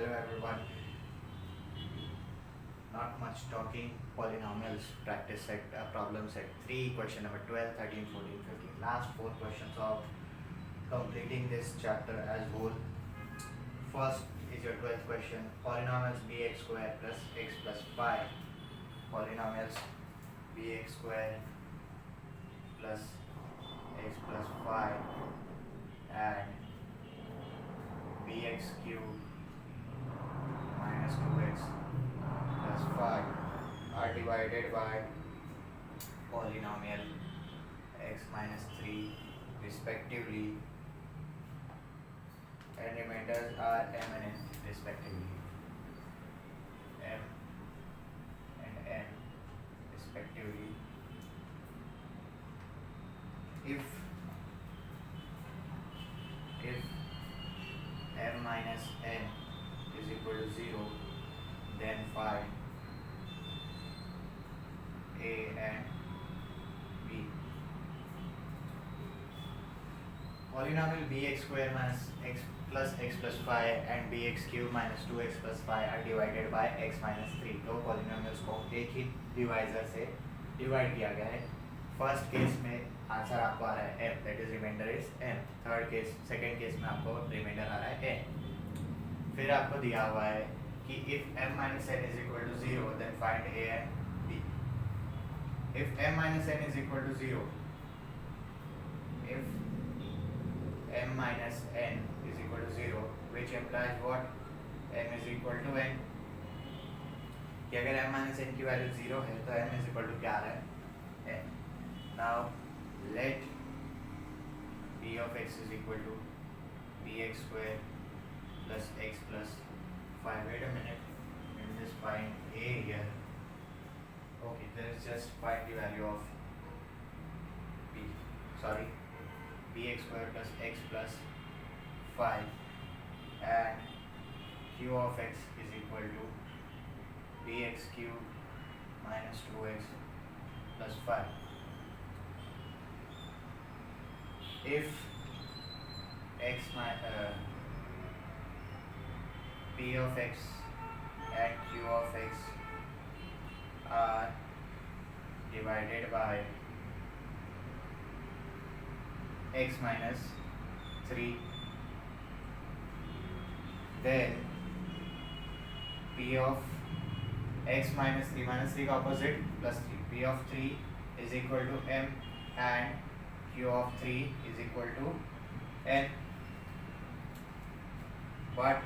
Hello everyone. Not much talking. Polynomials practice set problem set 3, question number 12, 13, 14, 15. Last 4 questions of completing this chapter as whole. First is your 12th question. Polynomials bx square plus x plus 5. Polynomials bx square plus x plus 5 and bx cube minus 2x plus 5 are divided by polynomial x minus 3 respectively, and remainders are m and n respectively. M and n respectively. If m minus n is equal to 0, then find a and b. Polynomial bx square minus x plus 5 and bx cube minus 2x plus 5 are divided by x minus 3. दो polynomials को एक ही divisor से divide किया गया है. First case में answer आपको आ रहा है m, that is remainder is m. Third case second case में आपको रिमाइंडर आ रहा है n. फिर आपको दिया हुआ है कि if m minus n is equal to 0 then find a and b. If m minus n is equal to 0, if m minus n is equal to 0, which implies what? m is equal to n. कि अगर m minus n की value 0 है तो m is equal to क्या आ रहा है? n. Now let b of x is equal to bx square plus x plus 5. Wait a minute, let me just find a here. Okay, there is just find the value of b. Sorry, bx square plus x plus 5 and q of x is equal to bx cube minus 2x plus 5. If x p of x and q of x are divided by x minus 3, then p of x minus 3 का opposite plus 3, p of 3 is equal to m and q of 3 is equal to n. But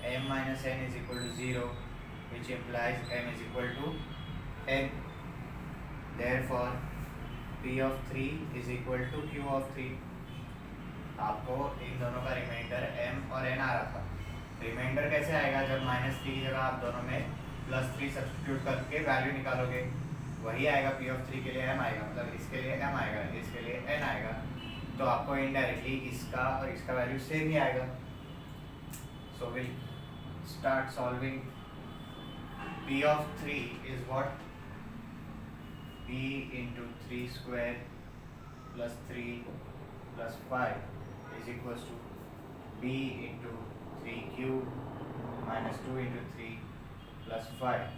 m minus n is equal to 0, which implies m is equal to n. Therefore p of 3 is equal to q of 3. आपको इन दोनों का reminder m और n आ रहा था. Reminder कैसे आएगा? जब -3 की जगह आप दोनों में +3 सब्स्टिट्यूट करके वैल्यू निकालोगे, वही आएगा. p of 3 के लिए m आएगा, मतलब इसके लिए m आएगा, इसके लिए n आएगा. तो आपको इनडायरेक्टली इसका और इसका वैल्यू सेम ही आएगा. So will start solving. p of 3 is what? p into 3 square plus 3 plus 5 is equals to b into 3 cube minus 2 into 3 plus 5.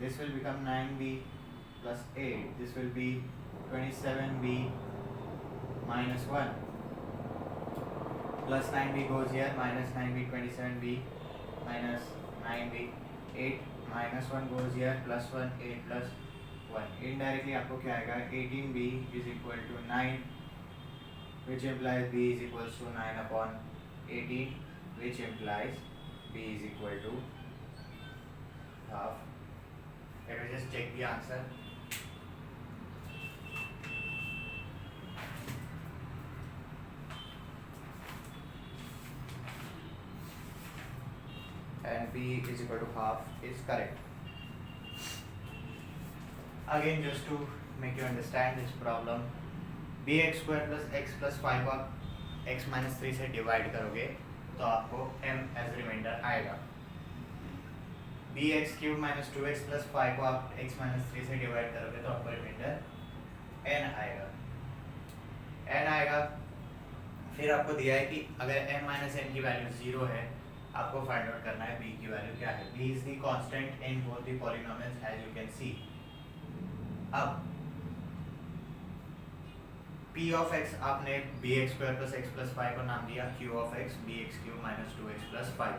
This will become 9b plus 8. This will be 27b minus 1. Plus 9b goes here, minus 9b, 27b minus 9b, 8 minus 1 goes here, plus 1, 8 plus 1. Indirectly आपको क्या आएगा? 18b is equal to 9, which implies b is equals to 9 upon 18, which implies b is equal to half. Let me just check the answer. And b is equal to half is correct. Again, just to make you understand this problem, bx square plus x plus 5 को आप x minus 3 से divide करोगे तो आपको m as reminder आएगा. bx cube minus 2x plus 5 को आप x minus 3 से डिवाइड करोगे तो आपको रिमाइंडर n आएगा. फिर आपको दिया है कि अगर m माइनस n की वैल्यू 0 है, आपको फाइंड आउट करना है b की वैल्यू क्या है। b is the constant in both the polynomials as you can see. अब p ऑफ x आपने bx square plus x plus 5 को नाम दिया, q of x bx cube minus 2x plus 5।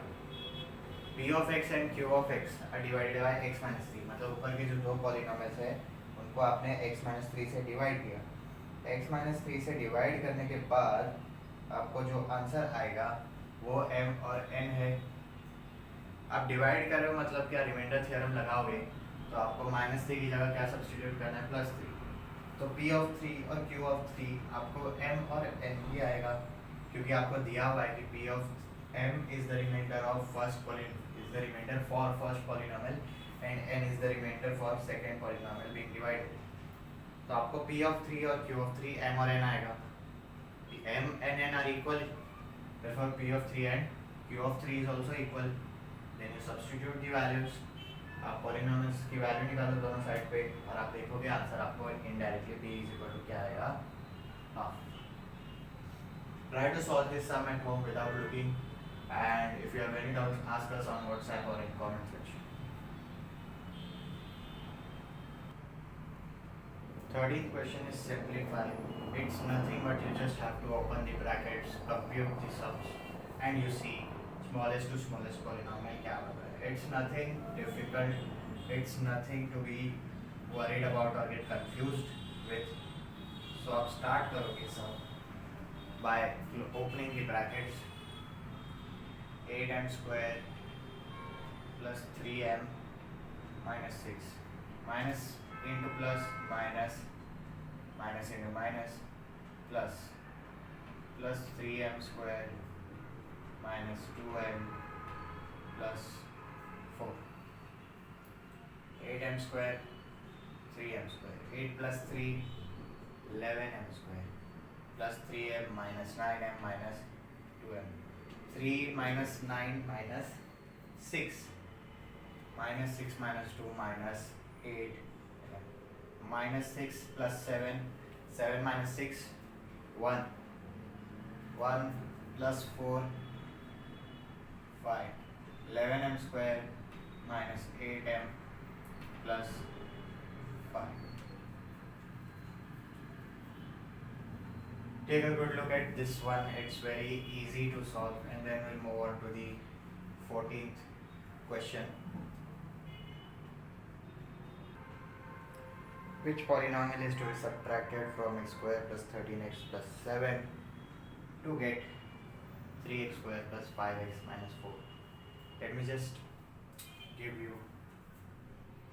p of x and q of x are divided by x minus 3, मतलब ऊपर के जो दो पॉलिनोमियल्स है उनको आपने x माइनस 3 से डिवाइड किया। x माइनस 3 से डिवाइड करने के बाद आपको जो आंसर आएगा वो m और n है। आप डिवाइड कर रहे हो मतलब क्या, रिमाइंडर थ्योरम लगाओगे तो आपको माइनस 3 की जगह क्या सब्स्टिट्यूट करना है, प्लस 3। तो p ऑफ 3 और q ऑफ 3 आपको m और n ही आएगा, क्योंकि आपको दिया हुआ है कि p of m is the remainder of for first polynomial and n is the remainder for second polynomial being divided. तो आपको p ऑफ 3 और q ऑफ 3 m और n आएगा। m and n are equal, therefore p of 3 and q of 3 is also equal. Then you substitute the values, आप polynomials की value निकालो दोनों side पे और आप देखोगे आंसर आपको indirectly p is equal to क्या आएगा, half. Try to solve this sum at home without looking, and if you have any doubts ask us on WhatsApp or in comment section. 13th question is simplifying. It's nothing but you just have to open the brackets, compute the sums, and you see smallest to smallest polynomial क्या होगा। It's nothing difficult. It's nothing to be worried about or get confused with. So आप start करोगे sum by opening the brackets. 8m square plus 3m minus 6, minus into plus minus, minus into minus, plus 3m square minus 2m plus 4, 8m square 3m square, 8 plus 3 11m square plus 3m minus 9m minus 2m, 3 minus 9 minus 6, minus 6 minus 2 minus 8, minus 6 plus 7, 7 minus 6 1, 1 plus 4 5, 11m square minus 8m plus 5. Take a good look at this one. It's very easy to solve, and then we'll move on to the 14th question. Which polynomial is to be subtracted from x square plus 13x plus 7 to get 3x square plus 5x minus 4? Let me just give you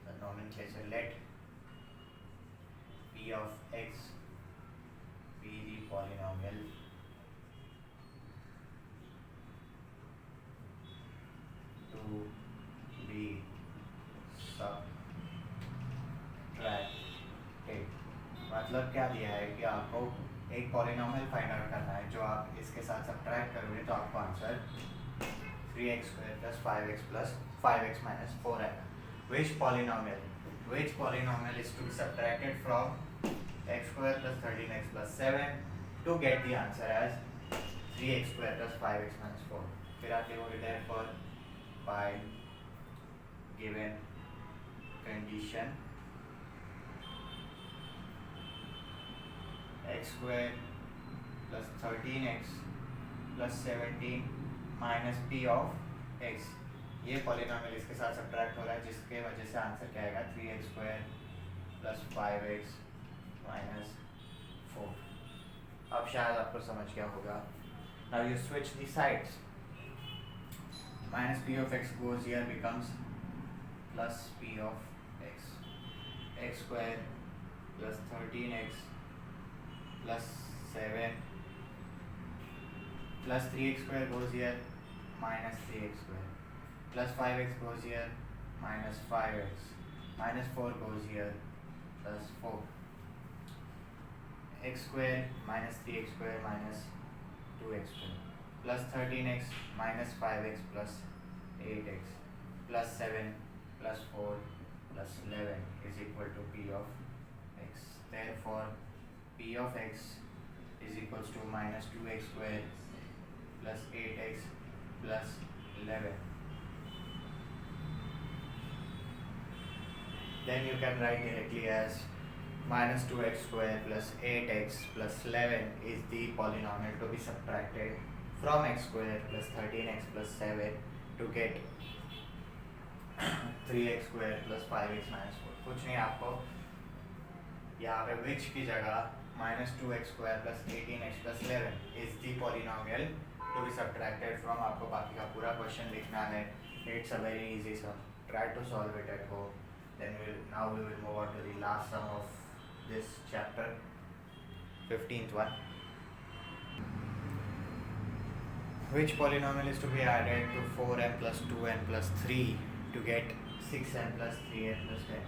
the nomenclature. Let p of x be the polynomial to be subtracted. मतलब क्या दिया है कि आपको एक polynomial find out करना है, जो आप इसके साथ सब्ट्रैक्ट करोगे तो आपको answer 3x square plus 5x plus 5x minus 4 आएगा। Which polynomial is to be subtracted from x square plus 13x plus 7 to get the answer as 3x square plus 5x minus 4? फिर आप लिखोगे therefore by given condition x square plus 13x plus 17 minus p of x, ये polynomial इसके साथ subtract हो रहा है, जिसके वजह से आंसर क्या आएगा 3x square plus 5x minus 4। अब शायद आपको समझ गया होगा। Now you switch the sides, minus p of x goes here becomes plus p of x, x square plus 13x plus 7 plus 3x square goes here minus 3x square plus 5x goes here minus 5x minus 4 goes here plus 4, x square minus 3x square minus 2x square plus 13x minus 5x plus 8x plus 7 plus 4 plus 11 is equal to p of x. Therefore p of x is equals to minus 2x square plus 8x plus 11. Then you can write directly as minus 2x square plus 8x plus 11 is the polynomial to be subtracted from x square plus 13x plus 7 to get 3x square plus 5x minus 4. कुछ नहीं, आपको यहाँ पे which की जगह minus 2x square plus 18x plus 11 is the polynomial to be subtracted from, आपको बाकी का पूरा क्वेश्चन लिखना है. It's a very easy sum. Try to solve it at home. Then now we will move on to the last sum of this chapter, 15th one. Which polynomial is to be added to 4n plus 2n plus 3 to get 6n plus 3n plus 10?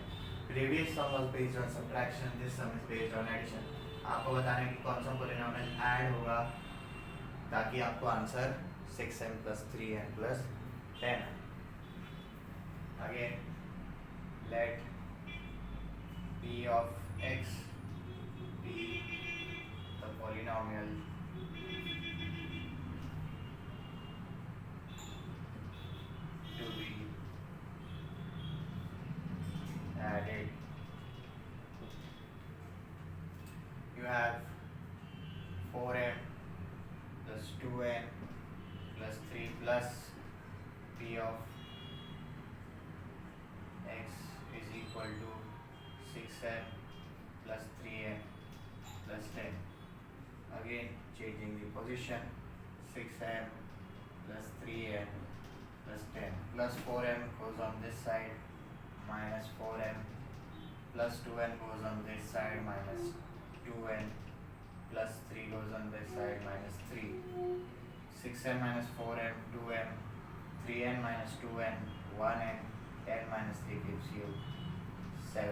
Previous sum was based on subtraction. This sum is based on addition. आपको बताना है कि कौन सा polynomial add होगा ताकि आपको answer 6n plus 3n plus 10. Again, let p of x be the polynomial to be added. You have 4m plus 2n plus 3 plus p of x is equal to 6n plus 3n plus 10. Again, changing the position, 6m plus 3n plus 10 plus 4m goes on this side, minus 4m plus 2n goes on this side, minus 2n plus 3 goes on this side, minus 3. 6m minus 4m, 2m, 3n minus 2n, 1n, 10 minus 3 gives you 7.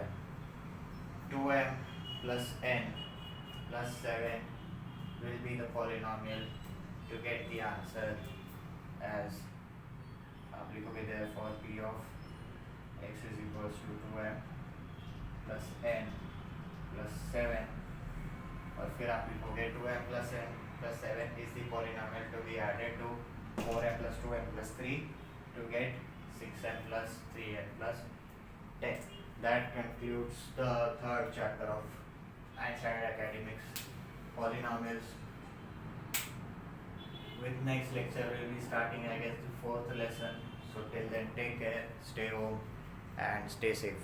2m plus n plus 7 will be the polynomial to get the answer as आप लिखोगे therefore p of x is equals to 2m plus n plus 7 और फिर आप लिखोगे 2m plus n plus 7 is the polynomial to be added to 4m plus 2m plus 3 to get 6n plus 3n plus 10. That concludes the third chapter of 9th Standard Academics Polynomials. With next lecture we'll be starting, I guess, the fourth lesson. So till then, take care, stay home and stay safe.